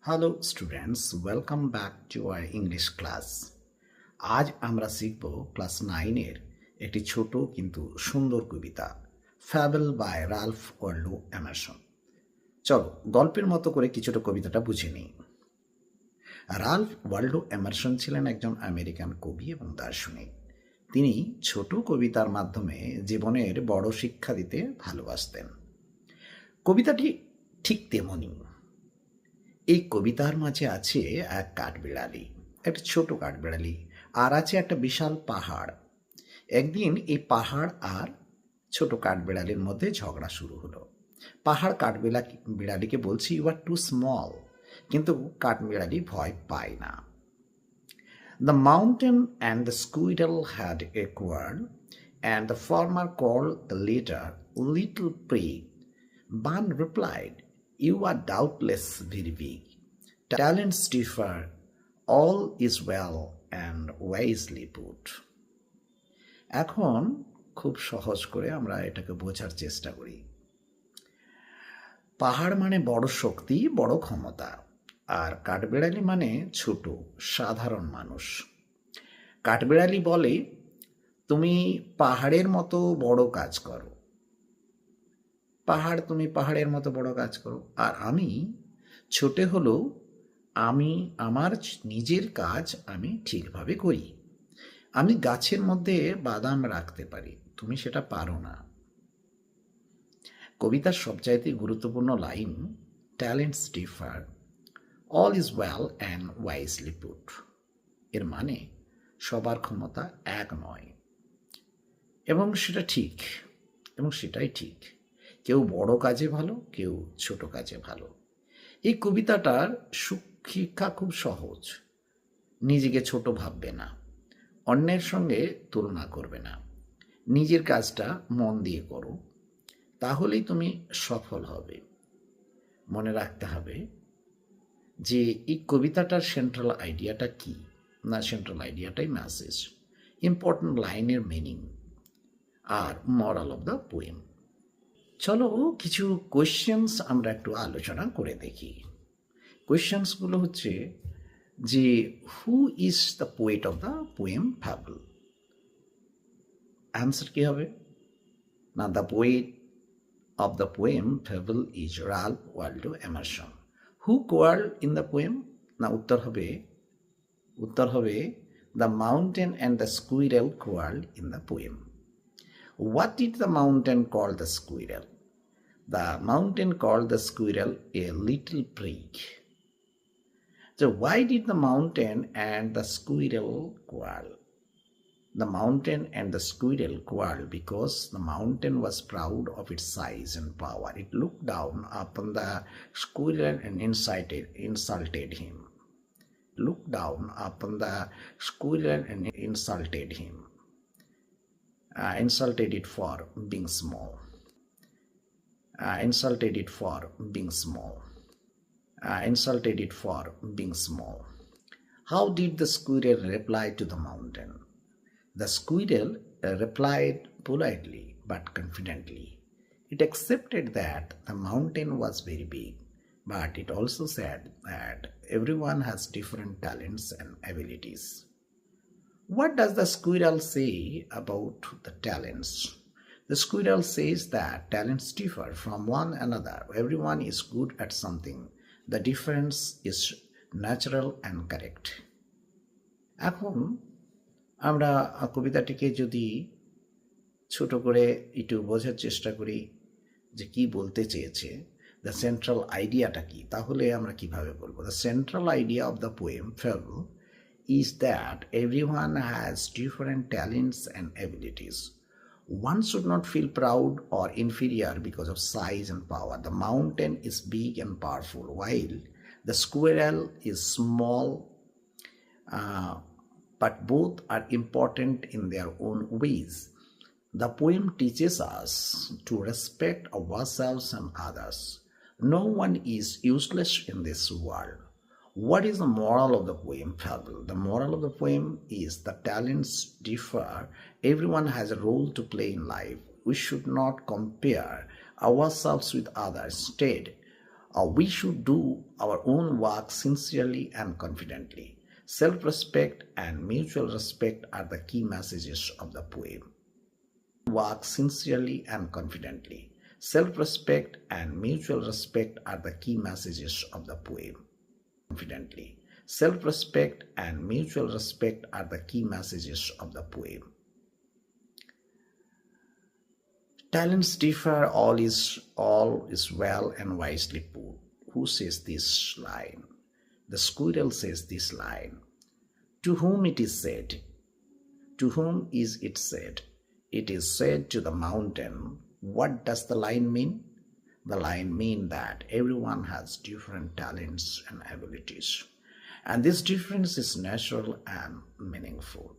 Hello students, welcome back to our English class. আজ আমরা শিখব ক্লাস 9-এর একটি ছোট কিন্তু সুন্দর কবিতা, fable by Ralph Waldo Emerson. চলো গল্পের মতো করে কিছুটা কবিতাটা বুঝে নিই। রাল্ফ ওয়াল্ডো এমারসন ছিলেন একজন আমেরিকান কবি এবং দার্শনিক। তিনি ছোট কবিতার মাধ্যমে জীবনের বড় শিক্ষা দিতে ভালোবাসতেন। কবিতাটি ঠিক তেমনই। এই কবিতার মাঝে আছে এক কাঠবিড়ালি, একটা ছোট কাঠবিড়ালি, আর আছে একটা বিশাল পাহাড়। একদিন এই পাহাড় আর ছোট কাঠবিড়ালির মধ্যে ঝগড়া শুরু হলো। পাহাড় বিড়ালিকে বলছে, ইউ আর টু স্মল, কিন্তু কাঠবিড়ালি ভয় পায় না। The mountain and the squirrel had a quarrel, and the farmer called the latter Little Pig. One replied, you are doubtless very big. Talents differ, all is well and wisely put. এখন খুব সহজ করে আমরা এটাকে বোঝার চেষ্টা করি। পাহাড় মানে বড় শক্তি, বড় ক্ষমতা, আর কাঠবিড়ালি মানে ছোট সাধারণ মানুষ। কাঠবিড়ালি বলে, তুমি পাহাড়ের মতো বড় কাজ করো, তুমি পাহাড়ের মতো বড় কাজ করো, আর আমি ছোট হলেও আমি আমার নিজের কাজ আমি ঠিকভাবে করি। আমি গাছের মধ্যে বাদাম রাখতে পারি, তুমি সেটা পারো না। কবিতার সবচাইতে গুরুত্বপূর্ণ line, talents differ, all is well and wisely put. এর মানে সবার ক্ষমতা এক নয়, এবং সেটা ঠিক, এবং সেটাই ঠিক। কেউ বড় কাজে ভালো, কেউ ছোট কাজে ভালো। এই কবিতাটার শিক্ষা খুব সহজ। নিজেকে ছোট ভাববে না, অন্যের সঙ্গে তুলনা করবে না, নিজের কাজটা মন দিয়ে করো, তাহলেই তুমি সফল হবে। মনে রাখতে হবে যে এই কবিতাটার সেন্ট্রাল আইডিয়াটা কি না, সেন্ট্রাল আইডিয়াটাই মেসেজ, ইম্পর্টেন্ট লাইনের মিনিং আর মরাল অফ দ্য পোয়েম। চলো কিছু কোয়েশ্চেন্স আমরা একটু আলোচনা করে দেখি। কোয়েশ্চেন্সগুলো হচ্ছে যে, who is the poet of the poem fable? Answer কি হবে? না, the poet of the poem Fable is Ralph Waldo Emerson. Who quarreled in the poem? না, উত্তর হবে the mountain and the squirrel quarreled in the poem. What did the mountain call the squirrel? The mountain called the squirrel a little prig. So why did the mountain and the squirrel quarrel? The mountain and the squirrel quarreled because the mountain was proud of its size and power. It looked down upon the squirrel and insulted him. Looked down upon the squirrel and insulted him. Insulted it for being small. Insulted it for being small. Insulted it for being small. How did the squirrel reply to the mountain? The squirrel replied politely but confidently. It accepted that the mountain was very big, but it also said that everyone has different talents and abilities. What does the squirrel say about the talents? The squirrel says that talents differ from one another. Everyone is good at something. The difference is natural and correct. এখন আমরা কবিতাটিকে যদি ছোট করে একটু বোঝার চেষ্টা করি যে কি বলতে চেয়েছে, দ্য সেন্ট্রাল আইডিয়াটা কি, তাহলে আমরা কিভাবে বলবো? The central idea of the poem fable is that everyone has different talents and abilities. One should not feel proud or inferior because of size and power. The mountain is big and powerful, while the squirrel is small, but both are important in their own ways. The poem teaches us to respect ourselves and others. No one is useless in this world. What is the moral of the poem fable? The moral of the poem is the talents differ. Everyone has a role to play in life. We should not compare ourselves with others. Instead We should do our own work sincerely and confidently. Self-respect and mutual respect are the key messages of the poem. Work sincerely and confidently. Self-respect and mutual respect are the key messages of the poem. Confidently. Self-respect and mutual respect are the key messages of the poem. Talents differ, all is well and wisely put. Who says this line? The squirrel says this line. To whom it is said? To whom is it said? It is said to the mountain. What does the line mean? The line means that everyone has different talents and abilities, and this difference is natural and meaningful.